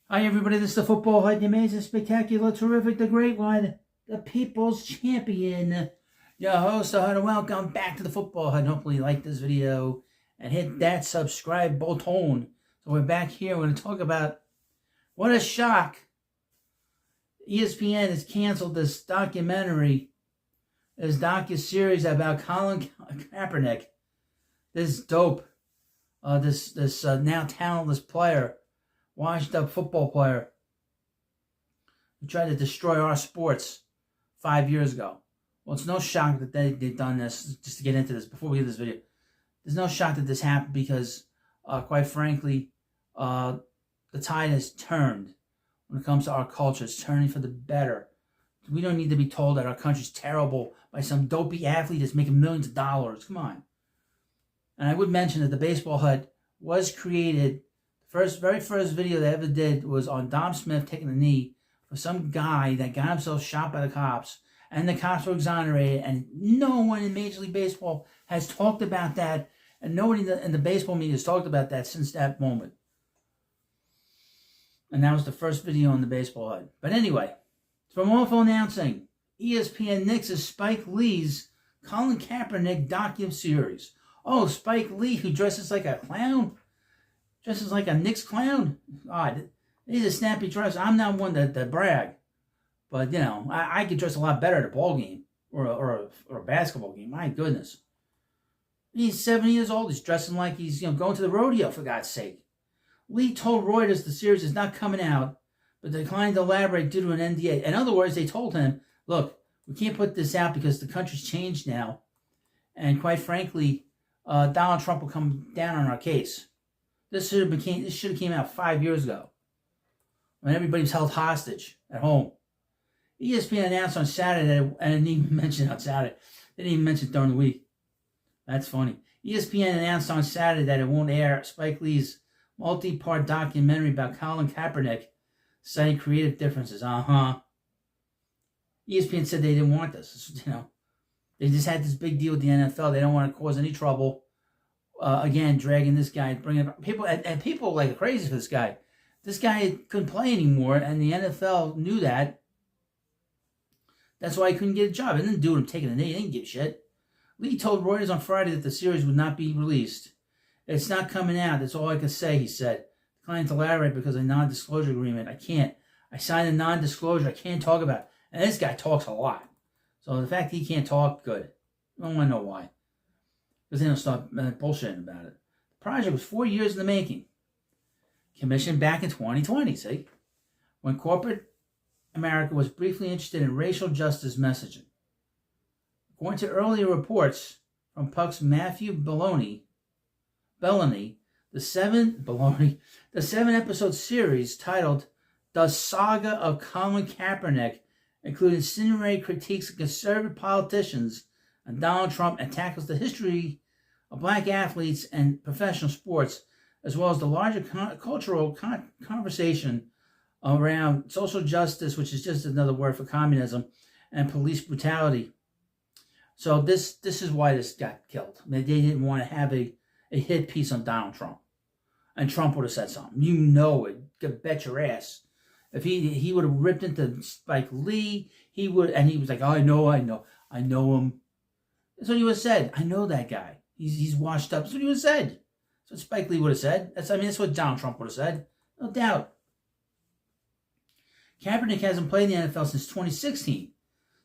Hi everybody, this is the Football Hut, the amazing, spectacular, terrific, the great one, the people's champion, your host, the Hut, and welcome back to the Football Hut. Hopefully you like this video and hit that subscribe button. So we're back here, we're going to talk about what a shock. ESPN has canceled this documentary, this docuseries about Colin Kaepernick, this dope, this now talentless player, washed up football player who tried to destroy our sports 5 years ago. Well, it's no shock that they've done this. Just to get into this, before we get this video, there's no shock that this happened because, quite frankly, the tide has turned when it comes to our culture. It's turning for the better. We don't need to be told that our country's terrible by some dopey athlete that's making millions of dollars. Come on. And I would mention that the Baseball Hut was created. Very first video they ever did was on Dom Smith taking a knee for some guy that got himself shot by the cops, and the cops were exonerated, and no one in Major League Baseball has talked about that, and nobody in the baseball media has talked about that since that moment. And that was the first video on the Baseball Hut. But anyway, from awful announcing, ESPN nixes Spike Lee's Colin Kaepernick docuseries. Oh, Spike Lee, who dresses like a clown? Dresses like a Knicks clown? God, he's a snappy dress. I'm not one to brag. But, you know, I could dress a lot better at a ball game or a basketball game. My goodness. He's 70 years old. He's dressing like he's going to the rodeo, for God's sake. Lee told Reuters the series is not coming out, but declined to elaborate due to an NDA. In other words, they told him, look, we can't put this out because the country's changed now. And quite frankly, Donald Trump will come down on our case. This should have came out 5 years ago, when everybody was held hostage at home. ESPN announced on Saturday, and I didn't even mention on Saturday. They didn't even mention it during the week. That's funny. ESPN announced on Saturday that it won't air Spike Lee's multi-part documentary about Colin Kaepernick, citing creative differences. ESPN said they didn't want this. They just had this big deal with the NFL. They don't want to cause any trouble. Again, dragging this guy, bringing people, and people like crazy for this guy. This guy couldn't play anymore, and the NFL knew that. That's why he couldn't get a job. It didn't do him taking a knee. He didn't give a shit. Lee told Reuters on Friday that the series would not be released. It's not coming out. That's all I can say, he said. Declined to elaborate because of a non-disclosure agreement. I can't. I signed a non-disclosure. I can't talk about it. And this guy talks a lot. So the fact that he can't talk, good. I don't want to know why. Because they don't stop bullshitting about it. The project was 4 years in the making. Commissioned back in 2020, see? When corporate America was briefly interested in racial justice messaging. According to earlier reports from Puck's Matthew Belloni, the seven-episode series titled The Saga of Colin Kaepernick included incendiary critiques of conservative politicians and Donald Trump, and tackles the history of black athletes and professional sports, as well as the larger cultural conversation around social justice, which is just another word for communism, and police brutality. So this is why this got killed. They didn't want to have a hit piece on Donald Trump. And Trump would have said something. You know it. You could bet your ass. If he would have ripped into Spike Lee, he would, and he was like, oh, I know him. That's what he would have said. I know that guy. He's washed up. That's what he would have said. That's what Spike Lee would have said. That's what Donald Trump would have said. No doubt. Kaepernick hasn't played in the NFL since 2016.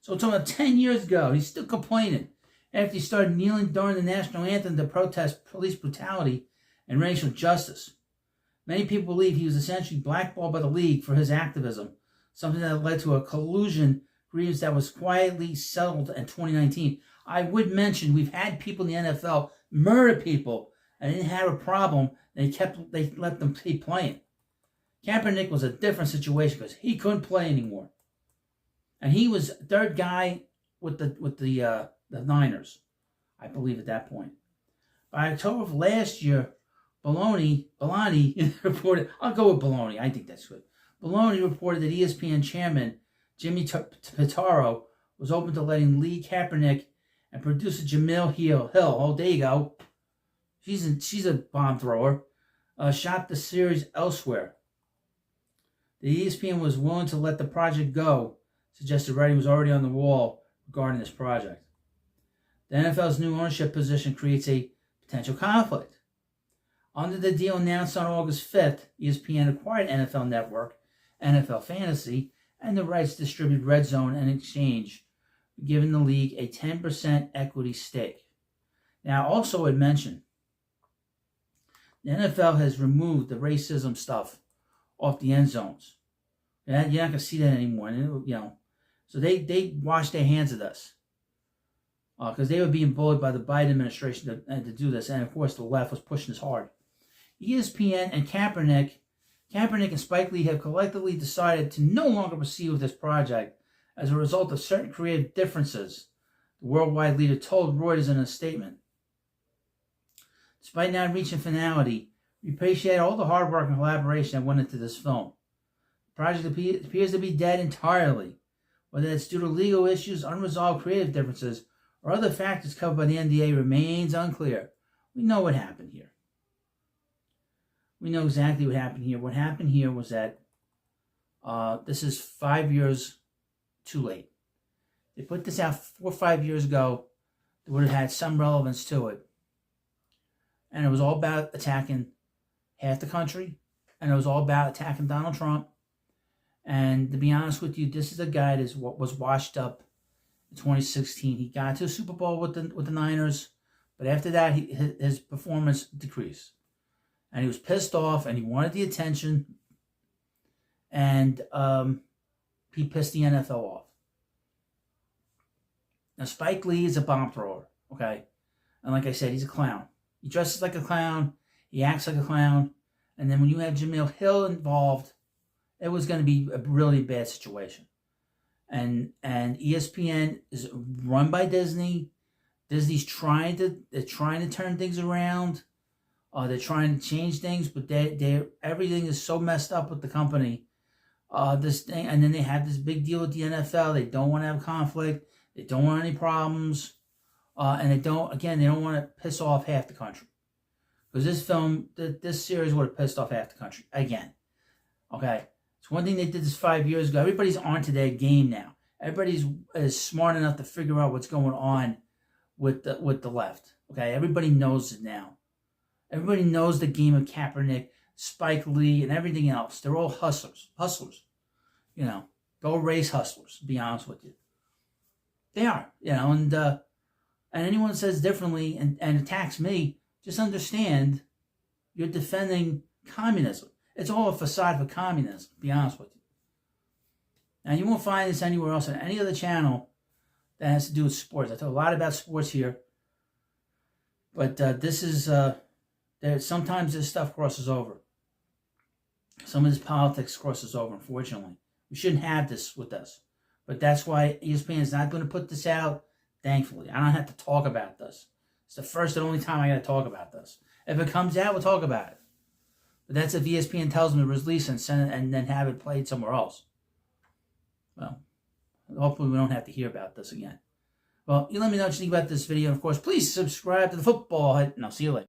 So it's about 10 years ago. He's still complaining after he started kneeling during the national anthem to protest police brutality and racial justice. Many people believe he was essentially blackballed by the league for his activism, something that led to a collusion grievance that was quietly settled in 2019. I would mention we've had people in the NFL murder people and didn't have a problem. They let them keep playing. Kaepernick was a different situation because he couldn't play anymore, and he was third guy with the Niners, I believe, at that point. By October of last year, Belloni reported. I'll go with Belloni. I think that's good. Belloni reported that ESPN chairman Jimmy Pitaro was open to letting Lee Kaepernick and producer Jamil Hill. Oh, there you go. She's a bomb thrower. Shot the series elsewhere. The ESPN was willing to let the project go, suggested writing was already on the wall regarding this project. The NFL's new ownership position creates a potential conflict. Under the deal announced on August 5th, ESPN acquired NFL Network, NFL Fantasy, and the rights to distribute Red Zone in exchange, giving the league a 10% equity stake. Now, also I'd mention, the NFL has removed the racism stuff off the end zones. You're not going to see that anymore. So they washed their hands of this. Because they were being bullied by the Biden administration to do this. And, of course, the left was pushing this hard. ESPN and Kaepernick and Spike Lee have collectively decided to no longer proceed with this project as a result of certain creative differences, the worldwide leader told Reuters in a statement. Despite not reaching finality, we appreciate all the hard work and collaboration that went into this film. The project appears to be dead entirely, whether it's due to legal issues, unresolved creative differences, or other factors covered by the NDA remains unclear. We know what happened here. We know exactly what happened here. What happened here was that this is 5 years too late. They put this out 4 or 5 years ago. It would have had some relevance to it. And it was all about attacking half the country. And it was all about attacking Donald Trump. And to be honest with you, this is a guy that was washed up in 2016. He got to a Super Bowl with the Niners. But after that, his performance decreased. And he was pissed off, and he wanted the attention, and he pissed the NFL off. Now, Spike Lee is a bomb thrower, okay? And like I said, he's a clown. He dresses like a clown, he acts like a clown, and then when you have Jamil Hill involved, it was going to be a really bad situation. And ESPN is run by Disney. Disney's trying to turn things around. They're trying to change things, but everything is so messed up with the company. This thing, and then they have this big deal with the NFL. They don't want to have conflict. They don't want any problems, and they don't want to piss off half the country. Because this series would have pissed off half the country again. Okay, it's one thing they did this 5 years ago. Everybody's onto their game now. Everybody's is smart enough to figure out what's going on with the left. Okay, everybody knows it now. Everybody knows the game of Kaepernick, Spike Lee, and everything else. They're all hustlers. They're all race hustlers, to be honest with you. They are, and anyone that says differently and attacks me, just understand you're defending communism. It's all a facade for communism, to be honest with you. Now, you won't find this anywhere else on any other channel that has to do with sports. I talk a lot about sports here, but this is... sometimes this stuff crosses over. Some of this politics crosses over, unfortunately. We shouldn't have this with us. But that's why ESPN is not going to put this out, thankfully. I don't have to talk about this. It's the first and only time I got to talk about this. If it comes out, we'll talk about it. But that's if ESPN tells them to release it and send it and then have it played somewhere else. Well, hopefully we don't have to hear about this again. Well, you let me know what you think about this video. And, of course, please subscribe to the Football Hut, and I'll see you later.